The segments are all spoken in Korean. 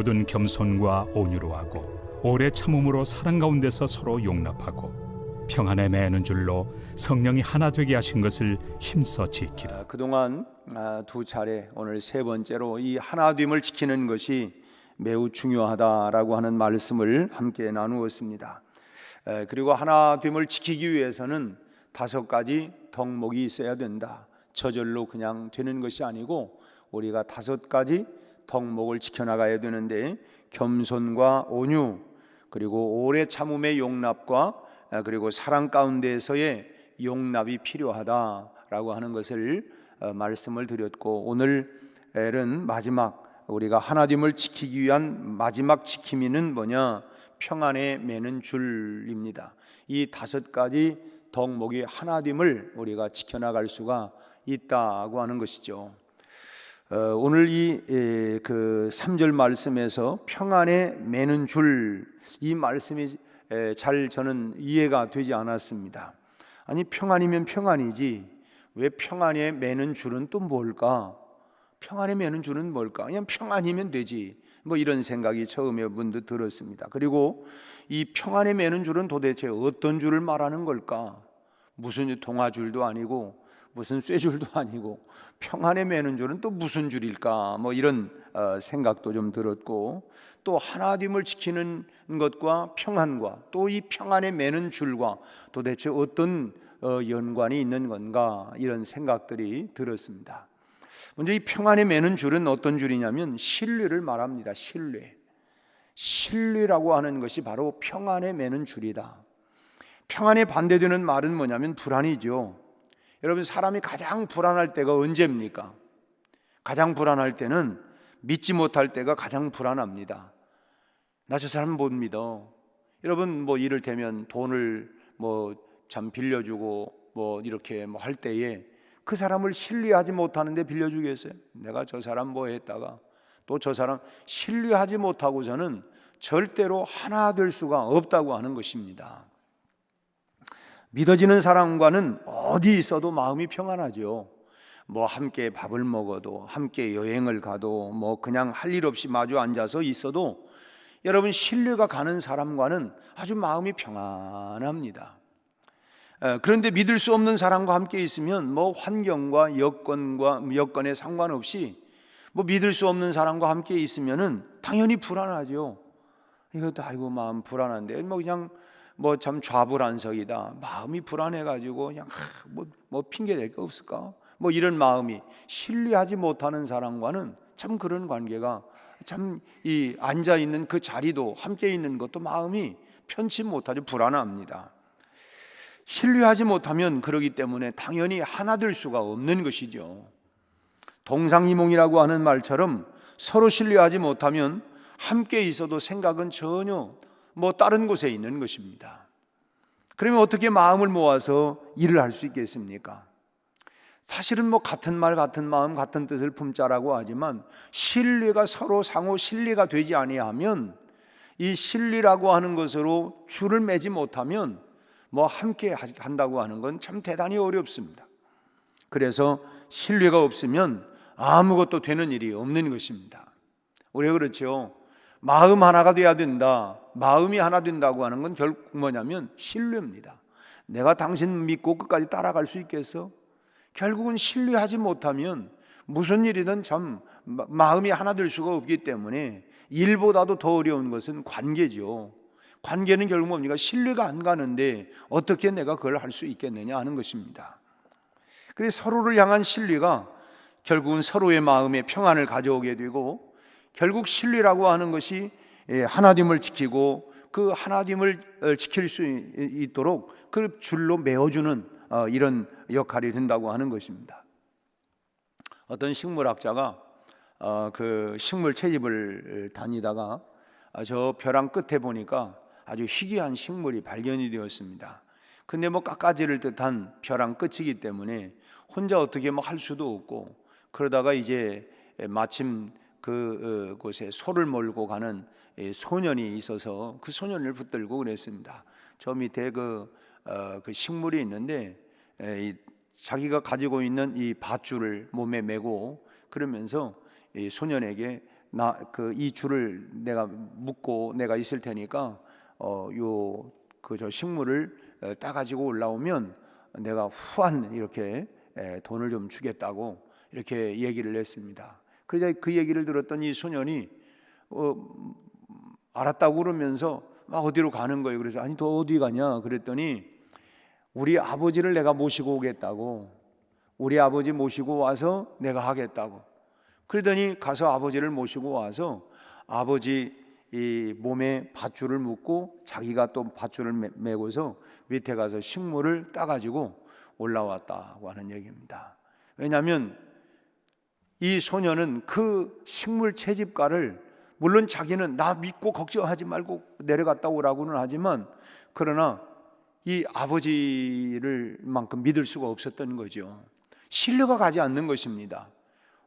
모든 겸손과 온유로 하고 오래 참음으로 사랑 가운데서 서로 용납하고 평안에 매는 줄로 성령이 하나 되게 하신 것을 힘써 지키라. 그동안 두 차례, 오늘 세 번째로 이 하나됨을 지키는 것이 매우 중요하다라고 하는 말씀을 함께 나누었습니다. 그리고 하나됨을 지키기 위해서는 5가지 덕목이 있어야 된다. 저절로 그냥 되는 것이 아니고 우리가 5가지 덕목을 지켜나가야 되는데, 겸손과 온유, 그리고 오래 참음의 용납과 그리고 사랑 가운데에서의 용납이 필요하다라고 하는 것을 말씀을 드렸고, 오늘은 마지막, 우리가 하나됨을 지키기 위한 마지막 지킴이는 뭐냐? 평안에 매는 줄입니다. 이 5가지 덕목이 하나됨을 우리가 지켜나갈 수가 있다고 하는 것이죠. 오늘 이 3절 말씀에서 평안에 매는 줄, 이 말씀이 잘 저는 이해가 되지 않았습니다. 아니, 평안이면 평안이지 왜 평안에 매는 줄은 또 뭘까? 평안에 매는 줄은 뭘까? 그냥 평안이면 되지, 뭐 이런 생각이 처음에 문득 들었습니다. 그리고 이 평안에 매는 줄은 도대체 어떤 줄을 말하는 걸까? 무슨 동아줄도 아니고 무슨 쇠줄도 아니고 평안에 매는 줄은 또 무슨 줄일까? 뭐 이런 생각도 좀 들었고, 또 하나됨을 지키는 것과 평안과 또 이 평안에 매는 줄과 도대체 어떤 연관이 있는 건가? 이런 생각들이 들었습니다. 먼저 이 평안에 매는 줄은 어떤 줄이냐면 신뢰를 말합니다. 신뢰라고 하는 것이 바로 평안에 매는 줄이다. 평안에 반대되는 말은 뭐냐면 불안이죠. 여러분, 사람이 가장 불안할 때가 언제입니까? 가장 불안할 때는 믿지 못할 때가 가장 불안합니다. 나 저 사람 못 믿어. 여러분, 뭐 이를테면 돈을 참 빌려주고 이렇게 할 때에 그 사람을 신뢰하지 못하는데 빌려주겠어요? 내가 저 사람 했다가 또 저 사람 신뢰하지 못하고서는 절대로 하나 될 수가 없다고 하는 것입니다. 믿어지는 사람과는 어디 있어도 마음이 평안하죠. 함께 밥을 먹어도, 함께 여행을 가도, 그냥 할 일 없이 마주 앉아서 있어도 여러분, 신뢰가 가는 사람과는 아주 마음이 평안합니다. 그런데 믿을 수 없는 사람과 함께 있으면 환경과 여건에 상관없이 믿을 수 없는 사람과 함께 있으면은 당연히 불안하죠. 이것도 아이고 마음 불안한데 그냥 참 좌불안석이다. 마음이 불안해가지고 그냥 핑계 댈 거 없을까? 이런 마음이, 신뢰하지 못하는 사람과는 참 그런 관계가 참 이 앉아 있는 그 자리도, 함께 있는 것도 마음이 편치 못하죠. 불안합니다. 신뢰하지 못하면 그러기 때문에 당연히 하나 될 수가 없는 것이죠. 동상이몽이라고 하는 말처럼 서로 신뢰하지 못하면 함께 있어도 생각은 전혀 다른 곳에 있는 것입니다. 그러면 어떻게 마음을 모아서 일을 할 수 있겠습니까? 사실은 같은 말 같은 마음 같은 뜻을 품자라고 하지만 신뢰가 서로 상호 신뢰가 되지 아니하면, 이 신뢰라고 하는 것으로 줄을 매지 못하면 함께 한다고 하는 건 참 대단히 어렵습니다. 그래서 신뢰가 없으면 아무것도 되는 일이 없는 것입니다. 우리가 그렇죠. 마음 하나가 돼야 된다. 마음이 하나 된다고 하는 건 결국 뭐냐면 신뢰입니다. 내가 당신 믿고 끝까지 따라갈 수 있겠어? 결국은 신뢰하지 못하면 무슨 일이든 참 마음이 하나 될 수가 없기 때문에 일보다도 더 어려운 것은 관계죠. 관계는 결국 뭡니까? 신뢰가 안 가는데 어떻게 내가 그걸 할 수 있겠느냐 하는 것입니다. 그래서 서로를 향한 신뢰가 결국은 서로의 마음에 평안을 가져오게 되고, 결국 신뢰라고 하는 것이 하나됨을 지키고 그 하나됨을 지킬 수 있도록 그 줄로 메어주는 이런 역할이 된다고 하는 것입니다. 어떤 식물학자가 그 식물 채집을 다니다가 저 벼랑 끝에 보니까 아주 희귀한 식물이 발견이 되었습니다. 근데 깎아지를 듯한 벼랑 끝이기 때문에 혼자 어떻게 할 수도 없고, 그러다가 이제 마침 그곳에 소를 몰고 가는 소년이 있어서 그 소년을 붙들고 그랬습니다. 저 밑에 그 식물이 있는데 자기가 가지고 있는 이 밧줄을 몸에 메고 그러면서 이 소년에게 이 줄을 내가 묶고 내가 있을 테니까 저 식물을 따가지고 올라오면 내가 후한 이렇게 돈을 좀 주겠다고 이렇게 얘기를 했습니다. 그러자 그 얘기를 들었던 이 소년이 알았다고 그러면서 막 어디로 가는 거예요. 그래서 아니 너 어디 가냐 그랬더니 우리 아버지를 내가 모시고 오겠다고, 우리 아버지 모시고 와서 내가 하겠다고. 그러더니 가서 아버지를 모시고 와서 아버지 이 몸에 밧줄을 묶고 자기가 또 밧줄을 메고서 밑에 가서 식물을 따가지고 올라왔다고 하는 얘기입니다. 왜냐하면 이 소년은 그 식물 채집가를, 물론 자기는 나 믿고 걱정하지 말고 내려갔다 오라고는 하지만, 그러나 이 아버지를 만큼 믿을 수가 없었던 거죠. 신뢰가 가지 않는 것입니다.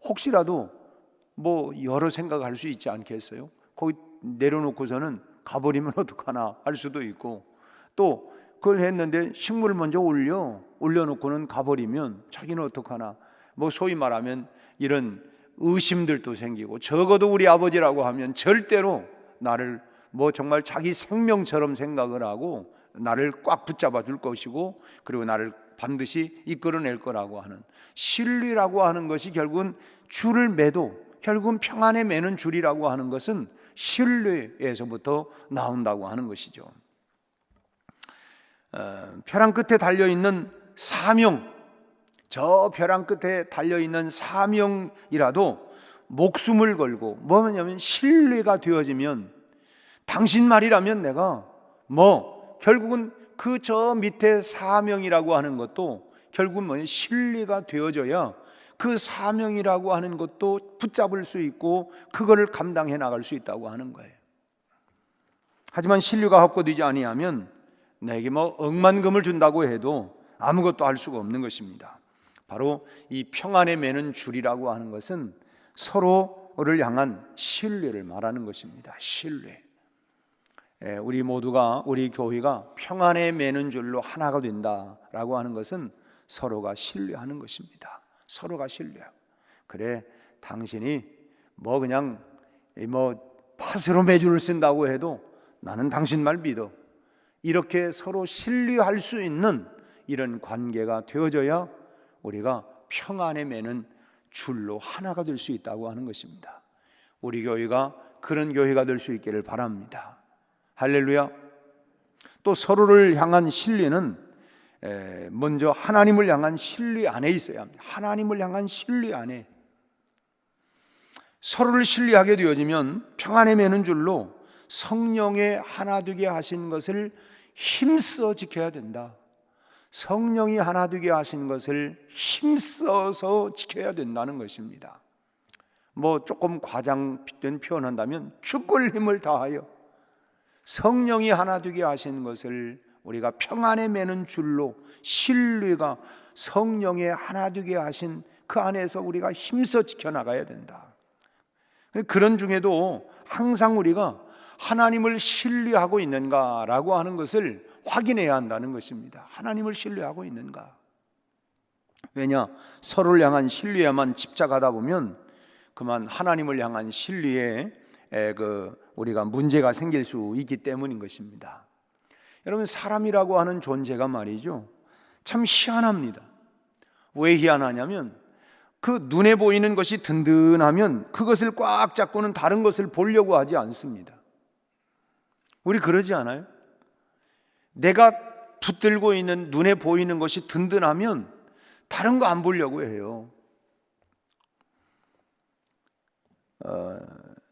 혹시라도 뭐 여러 생각할 수 있지 않겠어요? 거기 내려놓고서는 가버리면 어떡하나 할 수도 있고, 또 그걸 했는데 식물을 먼저 올려놓고는 가버리면 자기는 어떡하나, 뭐 소위 말하면 이런 의심들도 생기고, 적어도 우리 아버지라고 하면 절대로 나를 뭐 정말 자기 생명처럼 생각을 하고 나를 꽉 붙잡아 줄 것이고, 그리고 나를 반드시 이끌어낼 거라고 하는 신뢰라고 하는 것이 결국은 줄을 매도, 결국은 평안에 매는 줄이라고 하는 것은 신뢰에서부터 나온다고 하는 것이죠. 벼랑 끝에 달려있는 사명, 저 벼랑 끝에 달려있는 사명이라도 목숨을 걸고, 뭐냐면 신뢰가 되어지면, 당신 말이라면 내가 결국은 그 저 밑에 사명이라고 하는 것도 결국은 신뢰가 되어져야 그 사명이라고 하는 것도 붙잡을 수 있고 그거를 감당해 나갈 수 있다고 하는 거예요. 하지만 신뢰가 확보되지 아니하면 내게 억만금을 준다고 해도 아무것도 할 수가 없는 것입니다. 바로 이 평안에 매는 줄이라고 하는 것은 서로를 향한 신뢰를 말하는 것입니다. 신뢰. 우리 모두가, 우리 교회가 평안에 매는 줄로 하나가 된다라고 하는 것은 서로가 신뢰하는 것입니다. 서로가 신뢰하고, 그래 당신이 그냥 팥으로 매줄을 쓴다고 해도 나는 당신 말 믿어, 이렇게 서로 신뢰할 수 있는 이런 관계가 되어져야 우리가 평안에 매는 줄로 하나가 될 수 있다고 하는 것입니다. 우리 교회가 그런 교회가 될 수 있기를 바랍니다. 할렐루야. 또 서로를 향한 신뢰는 먼저 하나님을 향한 신뢰 안에 있어야 합니다. 하나님을 향한 신뢰 안에 서로를 신뢰하게 되어지면 평안에 매는 줄로 성령의 하나 되게 하신 것을 힘써 지켜야 된다. 성령이 하나 되게 하신 것을 힘써서 지켜야 된다는 것입니다. 조금 과장된 표현한다면 죽을 힘을 다하여 성령이 하나 되게 하신 것을 우리가 평안에 매는 줄로, 신뢰가 성령의 하나 되게 하신 그 안에서 우리가 힘써 지켜나가야 된다. 그런 중에도 항상 우리가 하나님을 신뢰하고 있는가라고 하는 것을 확인해야 한다는 것입니다. 하나님을 신뢰하고 있는가? 왜냐? 서로를 향한 신뢰에만 집착하다 보면 그만 하나님을 향한 신뢰에 우리가 문제가 생길 수 있기 때문인 것입니다. 여러분, 사람이라고 하는 존재가 말이죠, 참 희한합니다. 왜 희한하냐면 그 눈에 보이는 것이 든든하면 그것을 꽉 잡고는 다른 것을 보려고 하지 않습니다. 우리 그러지 않아요? 내가 붙들고 있는 눈에 보이는 것이 든든하면 다른 거 안 보려고 해요.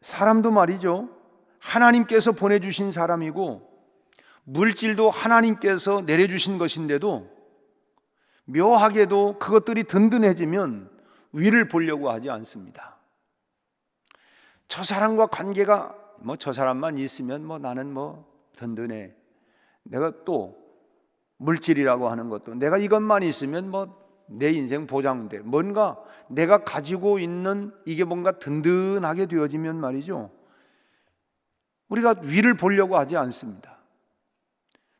사람도 말이죠, 하나님께서 보내주신 사람이고 물질도 하나님께서 내려주신 것인데도 묘하게도 그것들이 든든해지면 위를 보려고 하지 않습니다. 저 사람과 관계가 저 사람만 있으면 나는 든든해. 내가 또 물질이라고 하는 것도 내가 이것만 있으면 내 인생 보장돼. 뭔가 내가 가지고 있는 이게 뭔가 든든하게 되어지면 말이죠, 우리가 위를 보려고 하지 않습니다.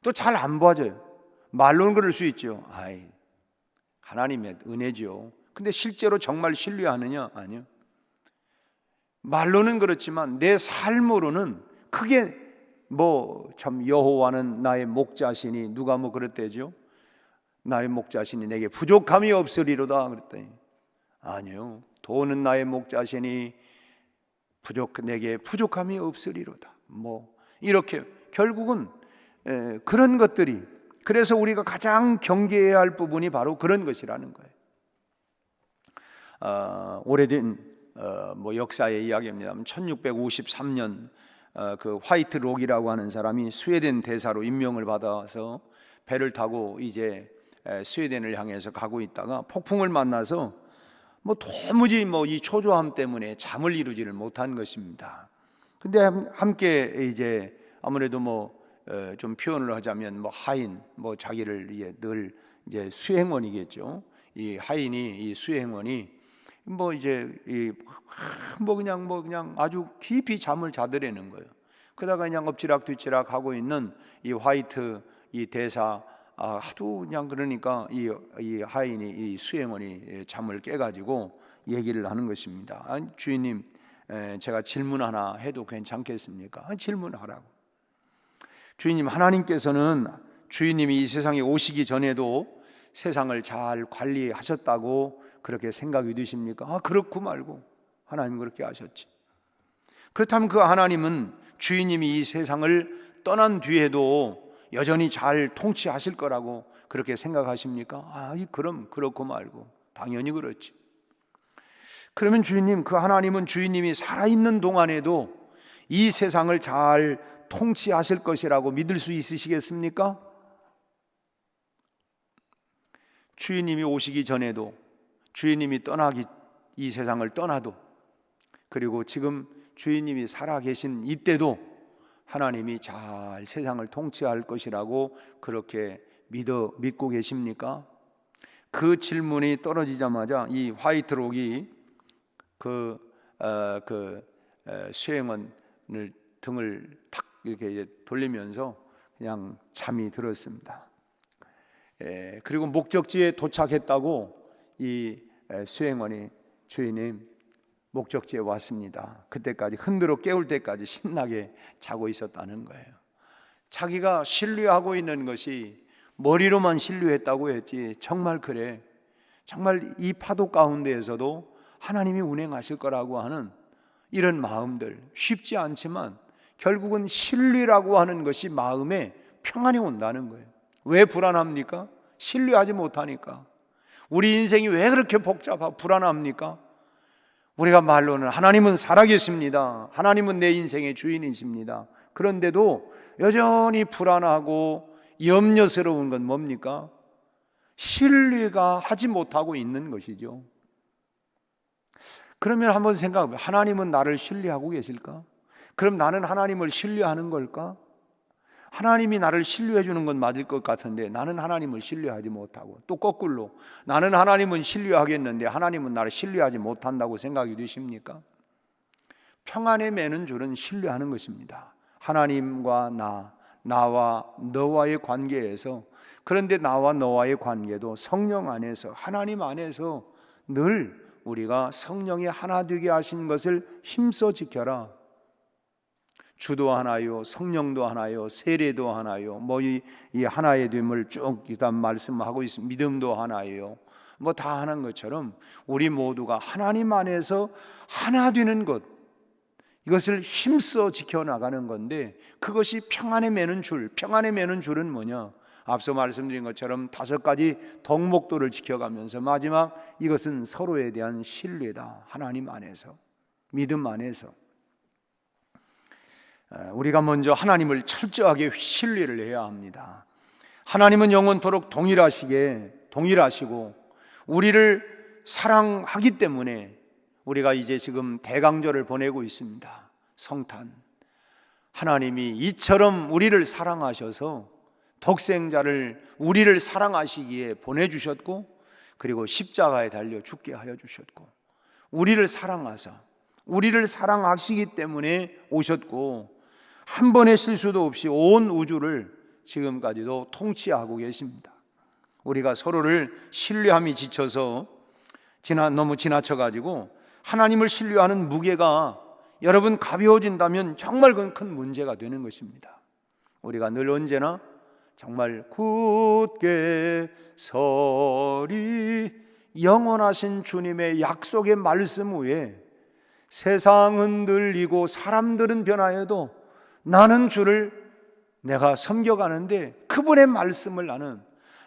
또 잘 안 봐져요. 말로는 그럴 수 있죠. 하나님의 은혜죠. 근데 실제로 정말 신뢰하느냐? 아니요. 말로는 그렇지만 내 삶으로는 크게 참 여호와는 나의 목자시니, 누가 그랬대죠? 나의 목자시니 내게 부족함이 없으리로다 그랬더니, 아니요, 돈은 나의 목자시니 내게 부족함이 없으리로다. 이렇게 결국은 그런 것들이, 그래서 우리가 가장 경계해야 할 부분이 바로 그런 것이라는 거예요. 오래된 역사의 이야기입니다. 1653년 그 화이트 록이라고 하는 사람이 스웨덴 대사로 임명을 받아서 배를 타고 이제 스웨덴을 향해서 가고 있다가 폭풍을 만나서 도무지 이 초조함 때문에 잠을 이루지를 못한 것입니다. 근데 함께 이제 아무래도 좀 표현을 하자면 하인, 자기를 늘 이제 수행원이겠죠. 이 하인이, 이 수행원이 그냥 아주 깊이 잠을 자더라는 거예요. 그러다가 그냥 엎치락 뒤치락 하고 있는 이 화이트 이 대사, 하도 그냥 그러니까 이 하인이, 이 수행원이 잠을 깨가지고 얘기를 하는 것입니다. 주인님, 제가 질문 하나 해도 괜찮겠습니까? 질문하라고. 주인님, 하나님께서는 주인님이 이 세상에 오시기 전에도 세상을 잘 관리하셨다고 그렇게 생각이 드십니까? 그렇고 말고 하나님 그렇게 하셨지. 그렇다면 그 하나님은 주인님이 이 세상을 떠난 뒤에도 여전히 잘 통치하실 거라고 그렇게 생각하십니까? 그럼 그렇고 말고 당연히 그렇지. 그러면 주인님, 그 하나님은 주인님이 살아있는 동안에도 이 세상을 잘 통치하실 것이라고 믿을 수 있으시겠습니까? 주인님이 오시기 전에도, 주인님이 이 세상을 떠나도, 그리고 지금 주인님이 살아계신 이때도 하나님이 잘 세상을 통치할 것이라고 그렇게 믿고 계십니까? 그 질문이 떨어지자마자 이 화이트록이 수행원을 등을 탁 이렇게 돌리면서 그냥 잠이 들었습니다. 그리고 목적지에 도착했다고 이 수행원이, 주인님 목적지에 왔습니다. 그때까지 흔들어 깨울 때까지 신나게 자고 있었다는 거예요. 자기가 신뢰하고 있는 것이 머리로만 신뢰했다고 했지, 정말 그래, 정말 이 파도 가운데에서도 하나님이 운행하실 거라고 하는 이런 마음들, 쉽지 않지만 결국은 신뢰라고 하는 것이 마음에 평안이 온다는 거예요. 왜 불안합니까? 신뢰하지 못하니까. 우리 인생이 왜 그렇게 불안합니까? 우리가 말로는 하나님은 살아계십니다, 하나님은 내 인생의 주인이십니다. 그런데도 여전히 불안하고 염려스러운 건 뭡니까? 신뢰가 하지 못하고 있는 것이죠. 그러면 한번 생각해보세요. 하나님은 나를 신뢰하고 계실까? 그럼 나는 하나님을 신뢰하는 걸까? 하나님이 나를 신뢰해 주는 건 맞을 것 같은데 나는 하나님을 신뢰하지 못하고, 또 거꾸로 나는 하나님은 신뢰하겠는데 하나님은 나를 신뢰하지 못한다고 생각이 되십니까? 평안에 매는 줄은 신뢰하는 것입니다. 하나님과 나와 너와의 관계에서. 그런데 나와 너와의 관계도 성령 안에서, 하나님 안에서 늘 우리가 성령이 하나 되게 하신 것을 힘써 지켜라. 주도 하나요, 성령도 하나요, 세례도 하나요, 이 하나의 됨을 쭉 일단 말씀하고 있습니다. 믿음도 하나예요. 다 하는 것처럼 우리 모두가 하나님 안에서 하나 되는 것, 이것을 힘써 지켜나가는 건데, 그것이 평안에 매는 줄. 평안에 매는 줄은 뭐냐? 앞서 말씀드린 것처럼 5가지 덕목도를 지켜가면서 마지막, 이것은 서로에 대한 신뢰다. 하나님 안에서, 믿음 안에서 우리가 먼저 하나님을 철저하게 신뢰를 해야 합니다. 하나님은 영원토록 동일하시고 우리를 사랑하기 때문에 우리가 이제 지금 대강절을 보내고 있습니다. 성탄. 하나님이 이처럼 우리를 사랑하셔서 독생자를 우리를 사랑하시기에 보내주셨고, 그리고 십자가에 달려 죽게 하여 주셨고, 우리를 사랑하사 우리를 사랑하시기 때문에 오셨고, 한 번의 실수도 없이 온 우주를 지금까지도 통치하고 계십니다. 우리가 서로를 신뢰함이 지쳐서 너무 지나쳐가지고 하나님을 신뢰하는 무게가 여러분 가벼워진다면 정말 그건 큰 문제가 되는 것입니다. 우리가 늘 언제나 정말 굳게 서리 영원하신 주님의 약속의 말씀 위에 세상은 흔들리고 사람들은 변하여도 나는 주를 내가 섬겨가는데 그분의 말씀을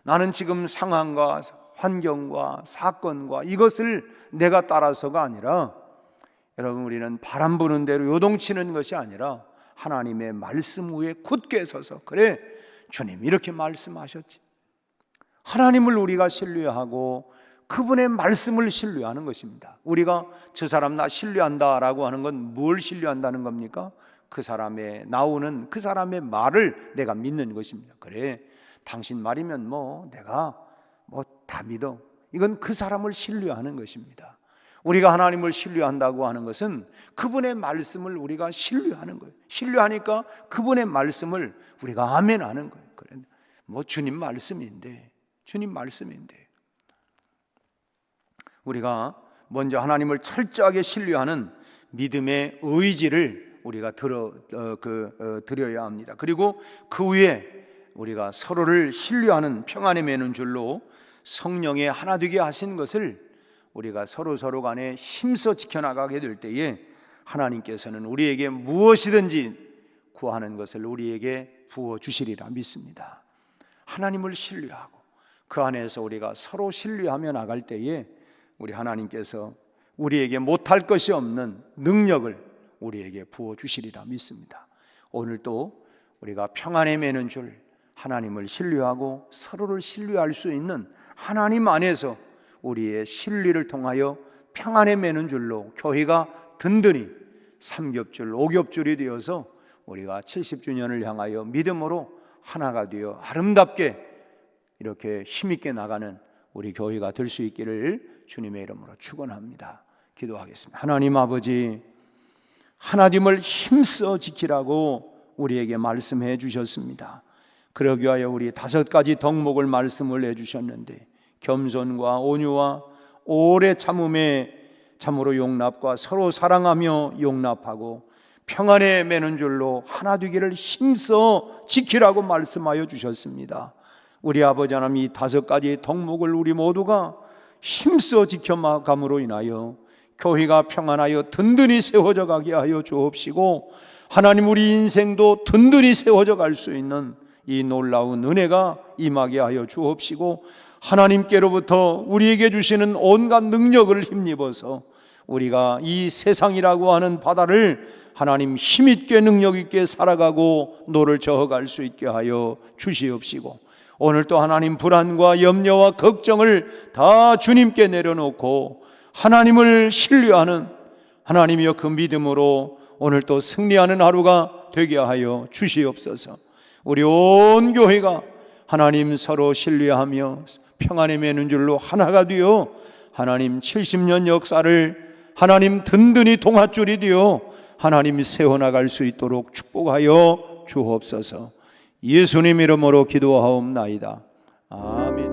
나는 지금 상황과 환경과 사건과 이것을 내가 따라서가 아니라, 여러분 우리는 바람 부는 대로 요동치는 것이 아니라 하나님의 말씀 위에 굳게 서서, 그래 주님 이렇게 말씀하셨지, 하나님을 우리가 신뢰하고 그분의 말씀을 신뢰하는 것입니다. 우리가 저 사람 나 신뢰한다라고 하는 건 뭘 신뢰한다는 겁니까? 그 사람의 나오는 그 사람의 말을 내가 믿는 것입니다. 그래 당신 말이면 내가 다 믿어. 이건 그 사람을 신뢰하는 것입니다. 우리가 하나님을 신뢰한다고 하는 것은 그분의 말씀을 우리가 신뢰하는 거예요. 신뢰하니까 그분의 말씀을 우리가 아멘하는 거예요. 그래 주님 말씀인데 우리가 먼저 하나님을 철저하게 신뢰하는 믿음의 의지를 우리가 드려야 합니다. 그리고 그 위에 우리가 서로를 신뢰하는 평안에 매는 줄로 성령의 하나 되게 하신 것을 우리가 서로 간에 힘써 지켜나가게 될 때에 하나님께서는 우리에게 무엇이든지 구하는 것을 우리에게 부어주시리라 믿습니다. 하나님을 신뢰하고 그 안에서 우리가 서로 신뢰하며 나갈 때에 우리 하나님께서 우리에게 못할 것이 없는 능력을 우리에게 부어주시리라 믿습니다. 오늘 또 우리가 평안에 매는 줄 하나님을 신뢰하고 서로를 신뢰할 수 있는 하나님 안에서 우리의 신뢰를 통하여 평안에 매는 줄로 교회가 든든히 삼겹줄, 오겹줄이 되어서 우리가 70주년을 향하여 믿음으로 하나가 되어 아름답게 이렇게 힘있게 나가는 우리 교회가 될 수 있기를 주님의 이름으로 축원합니다. 기도하겠습니다. 하나님 아버지, 하나님을 힘써 지키라고 우리에게 말씀해 주셨습니다. 그러기 위하여 우리 5가지 덕목을 말씀을 해주셨는데, 겸손과 온유와 오래 참음에 참으로 용납과 서로 사랑하며 용납하고 평안에 매는 줄로 하나 되기를 힘써 지키라고 말씀하여 주셨습니다. 우리 아버지 하나님, 이 5가지 덕목을 우리 모두가 힘써 지켜감으로 인하여 교회가 평안하여 든든히 세워져 가게 하여 주옵시고, 하나님 우리 인생도 든든히 세워져 갈 수 있는 이 놀라운 은혜가 임하게 하여 주옵시고, 하나님께로부터 우리에게 주시는 온갖 능력을 힘입어서 우리가 이 세상이라고 하는 바다를 하나님 힘있게 능력있게 살아가고 노를 저어갈 수 있게 하여 주시옵시고, 오늘 또 하나님 불안과 염려와 걱정을 다 주님께 내려놓고 하나님을 신뢰하는 하나님이여 그 믿음으로 오늘 또 승리하는 하루가 되게 하여 주시옵소서. 우리 온 교회가 하나님 서로 신뢰하며 평안에 매는 줄로 하나가 되어 하나님 70년 역사를 하나님 든든히 동아줄이 되어 하나님 세워나갈 수 있도록 축복하여 주옵소서. 예수님 이름으로 기도하옵나이다. 아멘.